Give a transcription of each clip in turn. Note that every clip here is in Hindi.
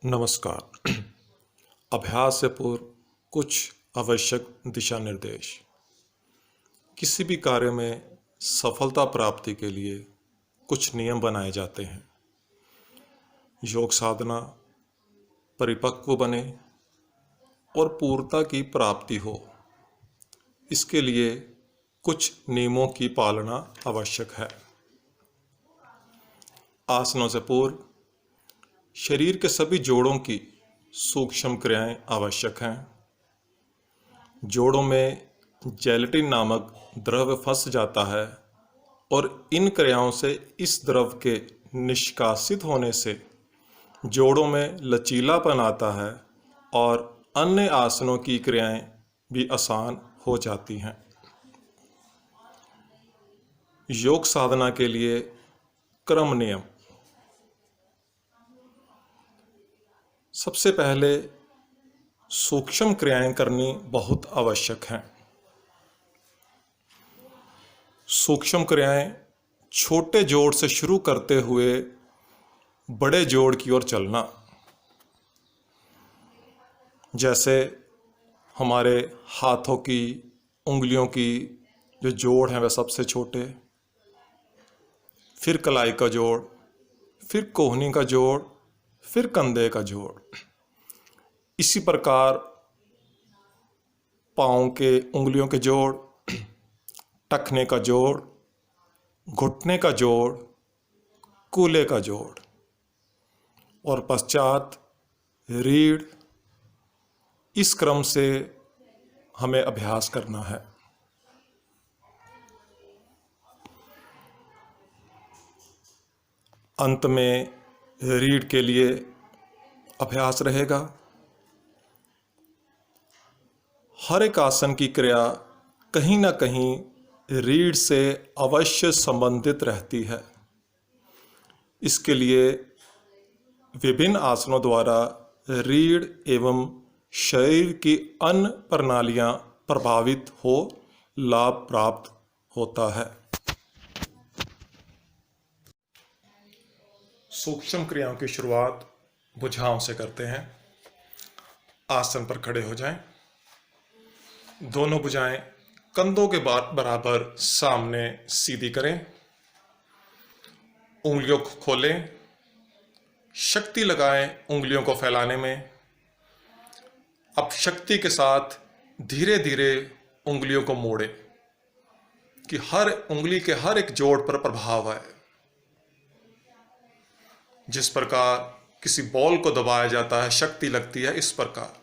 नमस्कार। अभ्यास से पूर्व कुछ आवश्यक दिशा निर्देश। किसी भी कार्य में सफलता प्राप्ति के लिए कुछ नियम बनाए जाते हैं। योग साधना परिपक्व बने और पूर्णता की प्राप्ति हो, इसके लिए कुछ नियमों की पालना आवश्यक है। आसनों से पूर्व शरीर के सभी जोड़ों की सूक्ष्म क्रियाएं आवश्यक हैं। जोड़ों में जेलेटिन नामक द्रव्य फंस जाता है और इन क्रियाओं से इस द्रव के निष्कासित होने से जोड़ों में लचीलापन आता है और अन्य आसनों की क्रियाएं भी आसान हो जाती हैं। योग साधना के लिए क्रम नियम। सबसे पहले सूक्ष्म क्रियाएं करनी बहुत आवश्यक हैं। सूक्ष्म क्रियाएं छोटे जोड़ से शुरू करते हुए बड़े जोड़ की ओर चलना। जैसे हमारे हाथों की उंगलियों की जो जोड़ हैं वह सबसे छोटे, फिर कलाई का जोड़, फिर कोहनी का जोड़, फिर कंधे का जोड़। इसी प्रकार पाँव के उंगलियों के जोड़, टखने का जोड़, घुटने का जोड़, कूल्हे का जोड़ और पश्चात रीढ़। इस क्रम से हमें अभ्यास करना है। अंत में रीढ़ के लिए अभ्यास रहेगा। हर एक आसन की क्रिया कहीं ना कहीं रीढ़ से अवश्य संबंधित रहती है। इसके लिए विभिन्न आसनों द्वारा रीढ़ एवं शरीर की अन्य प्रणालियां प्रभावित हो लाभ प्राप्त होता है। सूक्ष्म क्रियाओं की शुरुआत भुजाओं से करते हैं। आसन पर खड़े हो जाएं। दोनों भुजाएं कंधों के बराबर सामने सीधी करें। उंगलियों को खोलें। शक्ति लगाएं उंगलियों को फैलाने में। अब शक्ति के साथ धीरे धीरे उंगलियों को मोड़ें कि हर उंगली के हर एक जोड़ पर प्रभाव आए। जिस प्रकार किसी बॉल को दबाया जाता है, शक्ति लगती है, इस प्रकार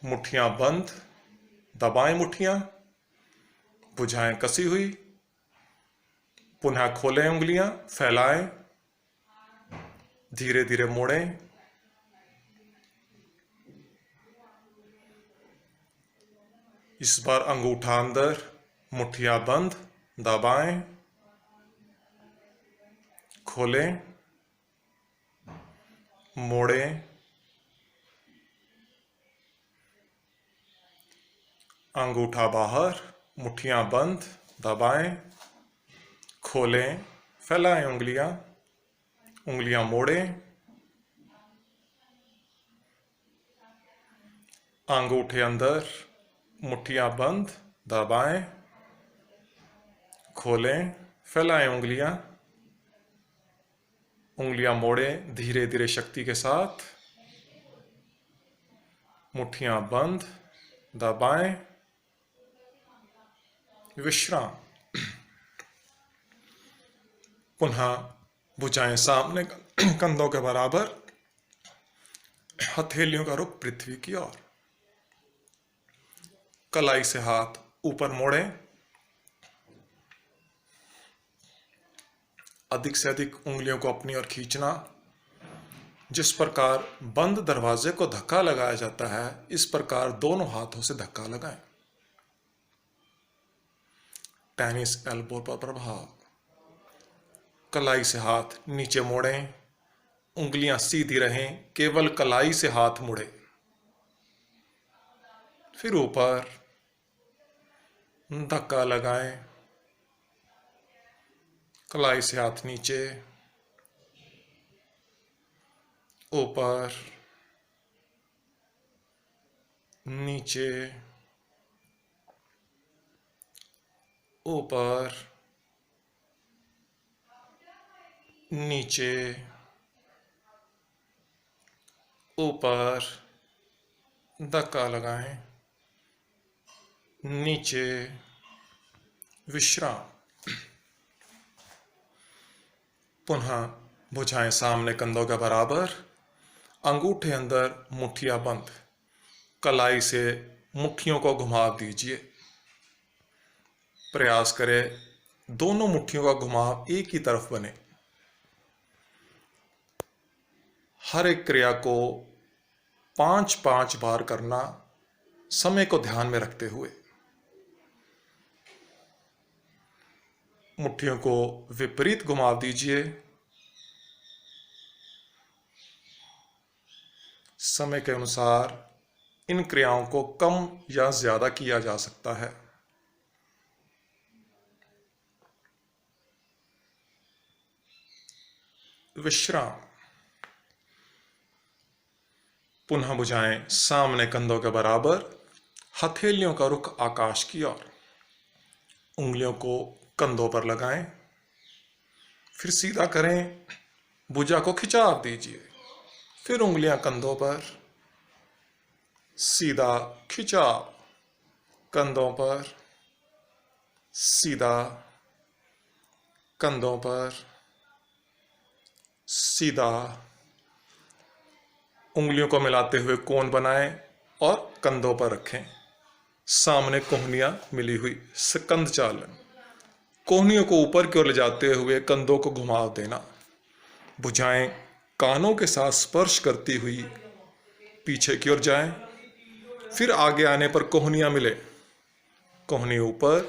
मुट्ठियां बंद, दबाएं मुट्ठियां, भुजाएं कसी हुई, पुनः खोलें उंगलियां, फैलाएं, धीरे धीरे मोड़ें। इस बार अंगूठा अंदर, मुट्ठियां बंद, दबाएं, खोलें, मोड़ें, अंगूठा बाहर, मुट्ठियां बंद, दबाएं, खोलें, फैलाएं उंगलियां, उंगलियां मोड़ें, अंगूठे अंदर, मुट्ठियां बंद, दबाएं, खोलें, फैलाएं उंगलियां, उंगलियां मोड़ें धीरे धीरे शक्ति के साथ, मुट्ठियां बंद, दबाएं, विश्राम। पुनः भुजाएं सामने कंधों के बराबर, हथेलियों का रुख पृथ्वी की ओर। कलाई से हाथ ऊपर मोड़ें। अधिक से अधिक उंगलियों को अपनी ओर खींचना। जिस प्रकार बंद दरवाजे को धक्का लगाया जाता है, इस प्रकार दोनों हाथों से धक्का लगाएं। टेनिस एल्बो पर प्रभाव। कलाई से हाथ नीचे मोड़ें, उंगलियां सीधी रहें, केवल कलाई से हाथ मुड़े। फिर ऊपर धक्का लगाएं, कलाई से हाथ नीचे, ऊपर, नीचे, ऊपर, नीचे, ऊपर, धक्का लगाएं, नीचे, विश्राम। पुनः भुजाएं सामने कंधों के बराबर, अंगूठे अंदर, मुट्ठियां बंद। कलाई से मुट्ठियों को घुमा दीजिए। प्रयास करें दोनों मुट्ठियों का घुमाव एक ही तरफ बने। हर एक क्रिया को 5-5 बार करना, समय को ध्यान में रखते हुए। मुट्ठियों को विपरीत घुमाव दीजिए। समय के अनुसार इन क्रियाओं को कम या ज्यादा किया जा सकता है। विश्राम। पुनः भुजाएं सामने कंधों के बराबर, हथेलियों का रुख आकाश की ओर। उंगलियों को कंधों पर लगाएं, फिर सीधा करें, भुजा को खिंचाव दीजिए, फिर उंगलियां कंधों पर, सीधा खिंचाव, कंधों पर, सीधा, कंधों पर, सीधा। उंगलियों को मिलाते हुए कोण बनाएं और कंधों पर रखें। सामने कोहनियां मिली हुई, स्कंद चालन। कोहनियों को ऊपर की ओर ले जाते हुए कंधों को घुमाव देना। भुजाएं कानों के साथ स्पर्श करती हुई पीछे की ओर जाएं, फिर आगे आने पर कोहनियां मिले। कोहनी ऊपर,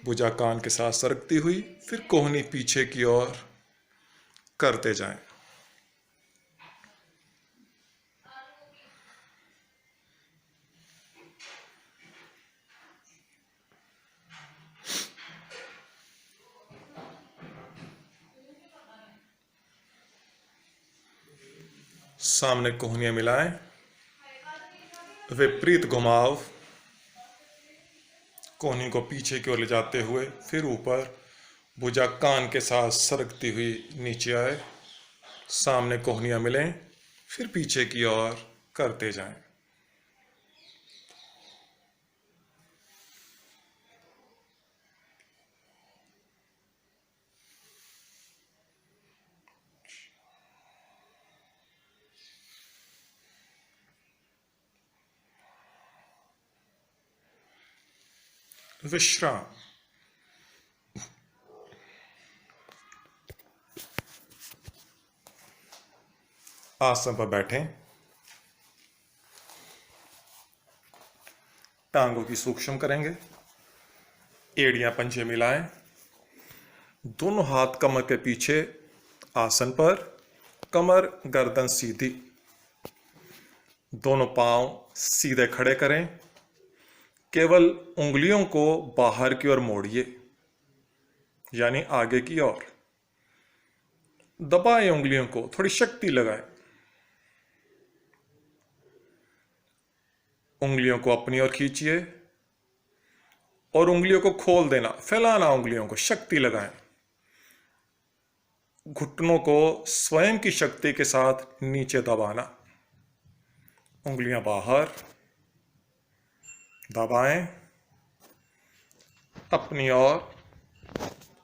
भुजा कान के साथ सरकती हुई, फिर कोहनी पीछे की ओर करते जाएं। सामने कोहनियां मिलाएं, विपरीत घुमाव, कोहनी को पीछे की ओर ले जाते हुए, फिर ऊपर, भुजा कान के साथ सरकती हुई नीचे आए। सामने कोहनियां मिलें, फिर पीछे की ओर करते जाएं। विश्राम। आसन पर बैठें, टांगों की सूक्ष्म करेंगे, एड़ियां पंजे मिलाएं, दोनों हाथ कमर के पीछे, आसन पर, कमर गर्दन सीधी। दोनों पांव सीधे खड़े करें, केवल उंगलियों को बाहर की ओर मोड़िए, यानी आगे की ओर। दबाएं उंगलियों को, थोड़ी शक्ति लगाएं। उंगलियों को अपनी ओर खींचिए और उंगलियों को खोल देना, फैलाना उंगलियों को, शक्ति लगाएं। घुटनों को स्वयं की शक्ति के साथ नीचे दबाना। उंगलियां बाहर, दबाएं, अपनी ओर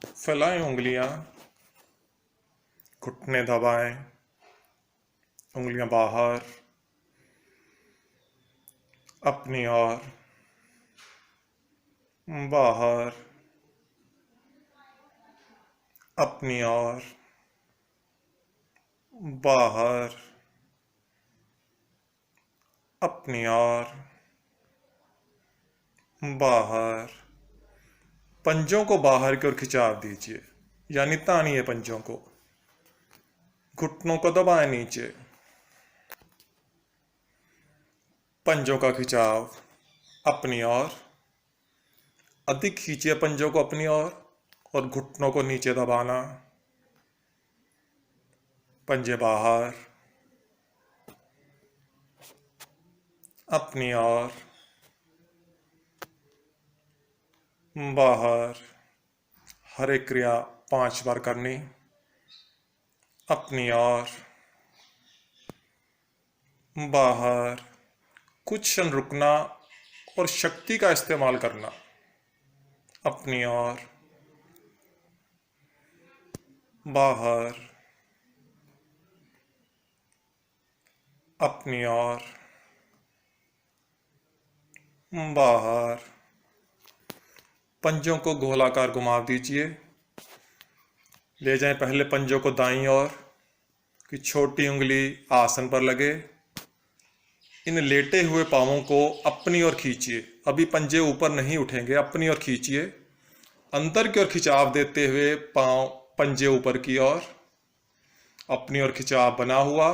फैलाएं उंगलियां, घुटने दबाएं, उंगलियां बाहर, अपनी ओर, बाहर, अपनी ओर, बाहर, अपनी ओर, बाहर। पंजों को बाहर की ओर खिंचाव दीजिए, यानी तानिए पंजों को। घुटनों को दबाएं नीचे। पंजों का खिंचाव अपनी ओर, अधिक खींचिए पंजों को अपनी ओर और घुटनों को नीचे दबाना। पंजे बाहर, अपनी ओर, बाहर। हर एक क्रिया 5 बार करनी। अपनी ओर, बाहर। कुछ क्षण रुकना और शक्ति का इस्तेमाल करना। अपनी ओर, बाहर। अपनी ओर, बाहर। पंजों को गोलाकार घुमा दीजिए। ले जाएं पहले पंजों को दाईं ओर कि छोटी उंगली आसन पर लगे। इन लेटे हुए पांवों को अपनी ओर खींचिए। अभी पंजे ऊपर नहीं उठेंगे, अपनी ओर खींचिए। अंदर की ओर खिंचाव देते हुए पांव पंजे ऊपर की ओर। अपनी ओर खिंचाव बना हुआ।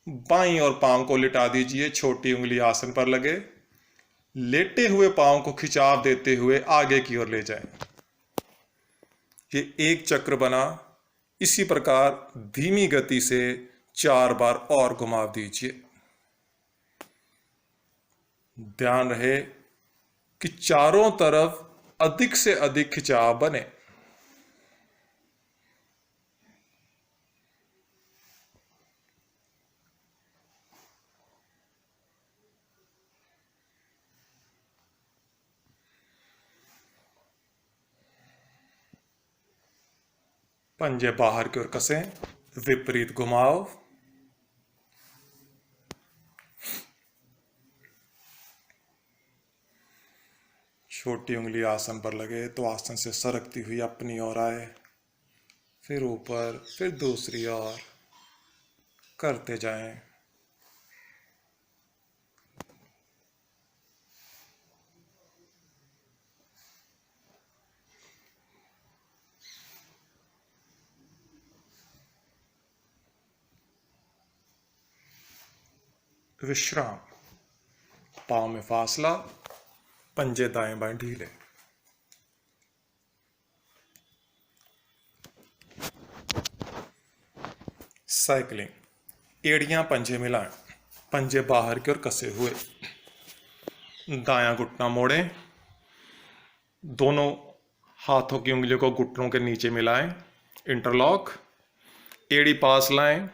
बाईं ओर पांव को लिटा दीजिए, छोटी उंगली आसन पर लगे। लेटे हुए पांव को खिंचाव देते हुए आगे की ओर ले जाएं। ये एक चक्र बना। इसी प्रकार धीमी गति से 4 बार और घुमा दीजिए। ध्यान रहे कि चारों तरफ अधिक से अधिक खिंचाव बने। पंजे बाहर की ओर कसें, विपरीत घुमाओ। छोटी उंगली आसन पर लगे तो आसन से सरकती हुई अपनी ओर आए, फिर ऊपर, फिर दूसरी ओर करते जाएं। विश्राम। पांव में फासला, पंजे दाएं बाएं ढीले। साइकिलिंग। एड़ियां पंजे मिलाएं, पंजे बाहर की ओर कसे हुए। दायां घुटना मोड़ें, दोनों हाथों की उंगलियों को घुटनों के नीचे मिलाएं, इंटरलॉक। एड़ी पास लाएं,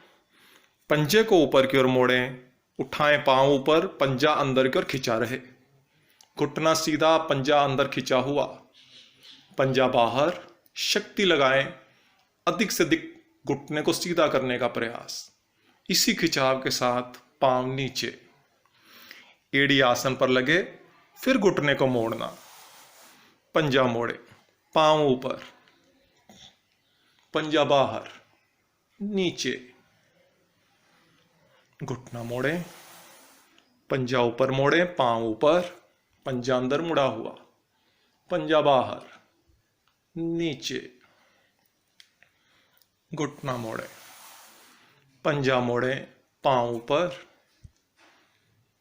पंजे को ऊपर की ओर मोड़ें, उठाएं पांव ऊपर, पंजा अंदर की ओर खिंचा रहे। घुटना सीधा, पंजा अंदर खिंचा हुआ। पंजा बाहर, शक्ति लगाएं, अधिक से अधिक घुटने को सीधा करने का प्रयास। इसी खिंचाव के साथ पांव नीचे, एड़ी आसन पर लगे, फिर घुटने को मोड़ना। पंजा मोड़े, पांव ऊपर, पंजा बाहर, नीचे। घुटना मोड़े, पंजा ऊपर मोड़े, पांव ऊपर, पंजा अंदर मुड़ा हुआ, पंजा बाहर, नीचे। घुटना मोड़े, पंजा मोड़े, पांव ऊपर,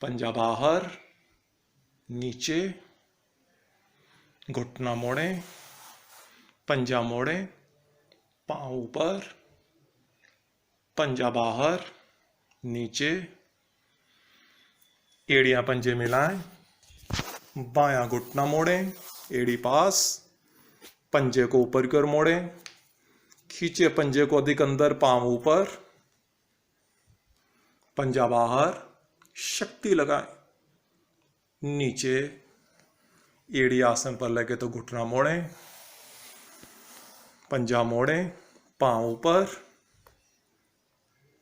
पंजा बाहर, नीचे। घुटना मोड़े, पंजा मोड़े, पांव ऊपर, पंजा बाहर, नीचे। एड़ियां पंजे मिलाएं, बायां घुटना मोड़ें, एड़ी पास, पंजे को ऊपर की ओर मोड़ें, खींचे पंजे को अधिक अंदर, पांव ऊपर, पंजा बाहर, शक्ति लगाएं, नीचे। एड़ी आसन पर लगे तो घुटना मोड़ें, पंजा मोड़ें, पांव ऊपर,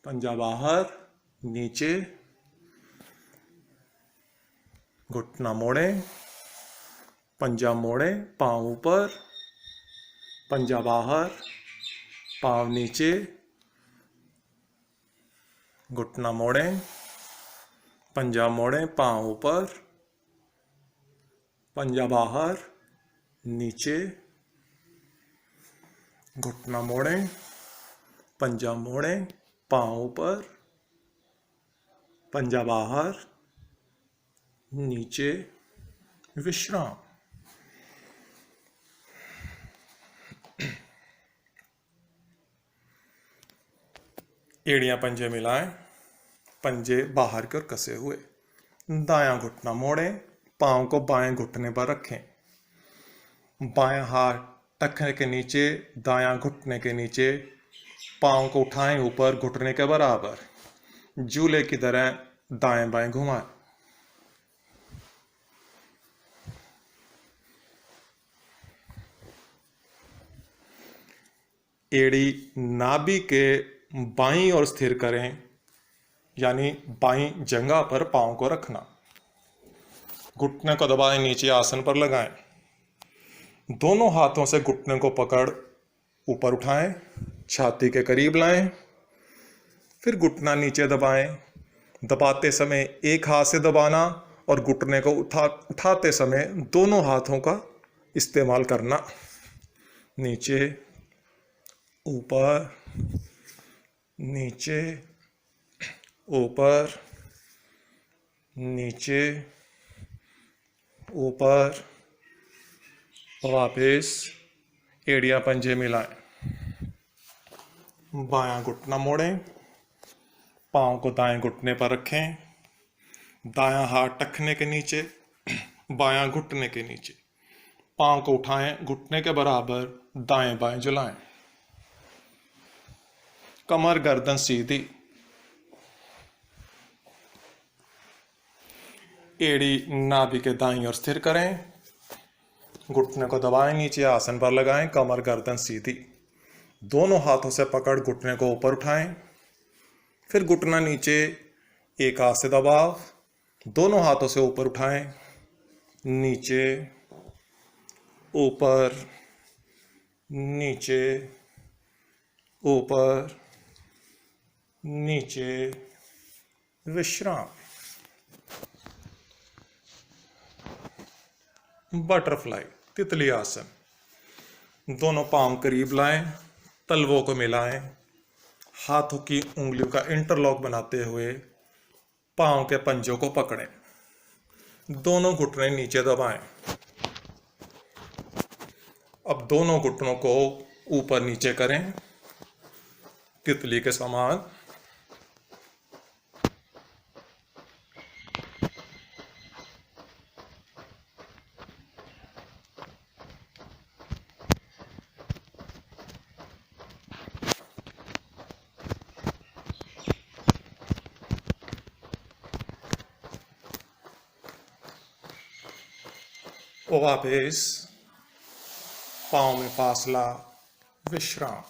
पंजा बाहर, नीचे। घुटना मोड़ें, पंजा मोड़ें, पांव ऊपर, पंजा बाहर, पांव नीचे। घुटना मोड़ें, पंजा मोड़ें, पांव ऊपर, पंजा बाहर, नीचे। घुटना मोड़ें, पंजा मोड़ें, पांव ऊपर, पंजा बाहर, नीचे। विश्राम। एड़ियां पंजे मिलाएं, पंजे बाहर की ओर कसे हुए। दायां घुटना मोड़ें, पाँव को बाएं घुटने पर रखें। बायां हाथ टखने के नीचे, दायां घुटने के नीचे, पाँव को उठाएं ऊपर घुटने के बराबर, झूले की तरह दाएं बाएं घुमाएं। एड़ी नाभि के बाईं ओर स्थिर करें, यानी बाईं जगह पर पाँव को रखना। घुटने को दबाएं, नीचे आसन पर लगाएं। दोनों हाथों से घुटने को पकड़ ऊपर उठाएं, छाती के करीब लाएं। फिर घुटना नीचे दबाएं। दबाते समय एक हाथ से दबाना और घुटने को उठाते समय दोनों हाथों का इस्तेमाल करना। नीचे, ऊपर, नीचे, ऊपर, नीचे, ऊपर, वापस, एड़ियां पंजे मिलाएं। बायां घुटना मोड़ें, पाँव को दाएं घुटने पर रखें। दायां हाथ टखने के नीचे, बायां घुटने के नीचे, पाँव को उठाएं घुटने के बराबर, दाएं बाएं झुलाएं। कमर गर्दन सीधी। एड़ी नाभि के दाईं ओर स्थिर करें। घुटने को दबाएं, नीचे आसन पर लगाएं, कमर गर्दन सीधी। दोनों हाथों से पकड़ घुटने को ऊपर उठाएं। फिर घुटना नीचे, एक हाथ से दबाव, दोनों हाथों से ऊपर उठाएं। नीचे, ऊपर, नीचे, ऊपर, नीचे, विश्राम। बटरफ्लाई, तितली आसन। दोनों पांव करीब लाएं, तलवों को मिलाएं, हाथों की उंगलियों का इंटरलॉक बनाते हुए पांव के पंजों को पकड़ें। दोनों घुटने नीचे दबाएं। अब दोनों घुटनों को ऊपर नीचे करें, तितली के समान। वापस, पाँव में फासला, विश्राम।